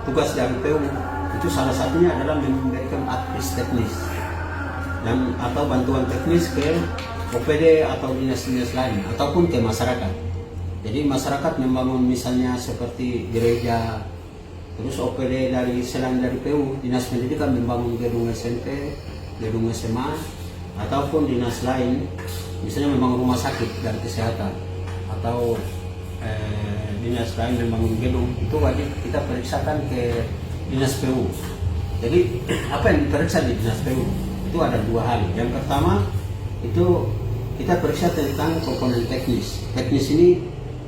tugas dari PU itu salah satunya adalah memberikan advis teknis dan atau bantuan teknis ke OPD atau dinas-dinas lain ataupun ke masyarakat. Jadi masyarakat membangun misalnya seperti gereja, terus OPD dari selain dari PU, dinas pendidikan membangun gedung SMP, gedung SMA, ataupun dinas lain misalnya membangun rumah sakit dan kesehatan, atau dinas lain membangun gedung, itu wajib kita periksakan ke dinas PU. Jadi apa yang diperiksa di dinas PU itu ada dua hal. Yang pertama itu kita periksa tentang komponen teknis. Teknis ini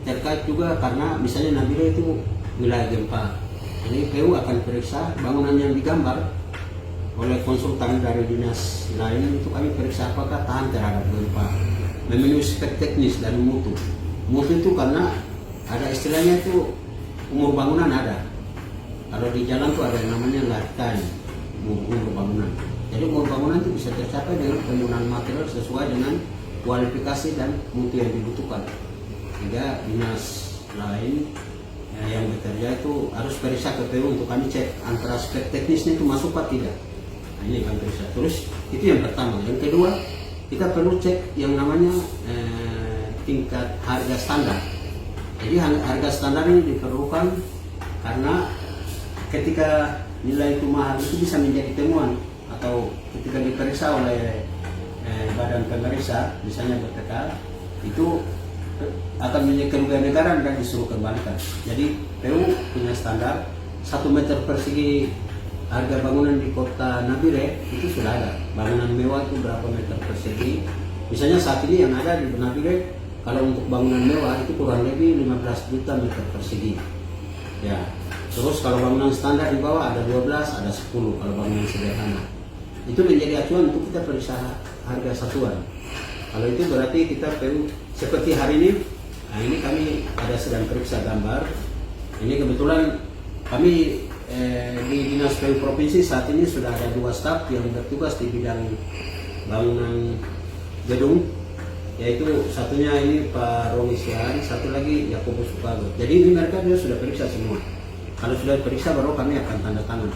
terkait juga karena misalnya Nabire itu wilayah gempa. Jadi PU akan periksa bangunan yang digambar oleh konsultan dari dinas lain, itu kami periksa apakah tahan terhadap gempa, memenuhi spek teknis dan mutu. Mutu itu karena ada istilahnya itu umur bangunan ada. Kalau di jalan tuh ada yang namanya lifetime umur bangunan. Jadi umur bangunan itu bisa tercapai dengan penggunaan material sesuai dengan kualifikasi dan mutu yang dibutuhkan. Sehingga dinas lain yang bekerja itu harus periksa ke PU untuk kami cek antara spek teknisnya itu masuk atau tidak. Nah, ini kami periksa. Terus itu yang pertama. Yang kedua, kita perlu cek yang namanya tingkat harga standar. Jadi harga standar ini diperlukan karena ketika nilai itu mahal itu bisa menjadi temuan atau ketika diperiksa oleh badan pemeriksa, misalnya BPK, itu akan menjadi kerugian negara dan disuruh kembalikan. Jadi PU punya standar 1 meter persegi harga bangunan di kota Nabire itu sudah ada. Bangunan mewah itu berapa meter persegi. Misalnya saat ini yang ada di Nabire, kalau untuk bangunan mewah itu kurang lebih 15 juta meter persegi. Ya. Terus kalau bangunan standar di bawah ada 12, ada 10 kalau bangunan sederhana. Itu menjadi acuan untuk kita periksa harga satuan. Kalau itu berarti kita PU seperti hari ini. Nah, ini kami ada sedang periksa gambar. Ini kebetulan kami di Dinas PU Provinsi saat ini sudah ada 2 staf yang bertugas di bidang bangunan gedung, yaitu satunya ini Pak Romi Syahari, satu lagi Yakobus Sukago. Jadi ini mereka dia sudah periksa semua. Kalau sudah periksa baru kami akan tanda tangan.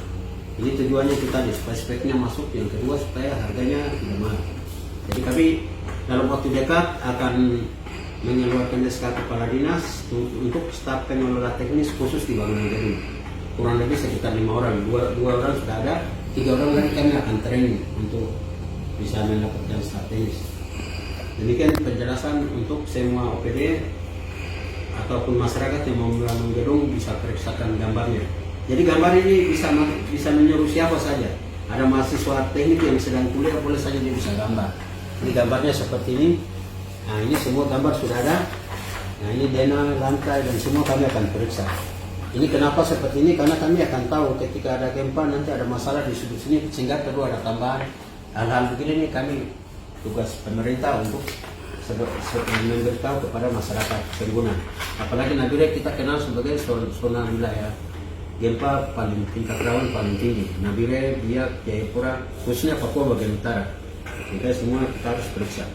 Ini tujuannya kita supaya speknya masuk, yang kedua supaya harganya tidak mahal. Jadi kami dalam waktu dekat akan mengeluarkan SK kepala dinas untuk staf pengelola teknis khusus di bangunan gedung. Kurang lebih sekitar 5 orang, dua orang sudah ada, 3 orang lagi kami akan training untuk bisa mendapatkan staf teknis. Demikian penjelasan untuk semua OPD ataupun masyarakat yang mau membangun gedung bisa periksakan gambarnya. Jadi gambar ini bisa menyuruh siapa saja. Ada mahasiswa teknik yang sedang kuliah boleh saja dia bisa gambar. Ini gambarnya seperti ini. Nah, ini semua gambar sudah ada. Nah, ini denah, lantai dan semua kami akan periksa. Ini kenapa seperti ini? Karena kami akan tahu ketika ada gempa nanti ada masalah di sudut sini sehingga perlu ada tambahan. Hal-hal begini nih kami tugas pemerintah untuk memberitahu kepada masyarakat pengguna. Apalagi Nabire kita kenal sebagai zona wilayah gempa paling tingkat rawan paling tinggi. Nabire, Biak, Jayapura, khususnya Papua bagian utara. Sehingga semua kita harus periksa.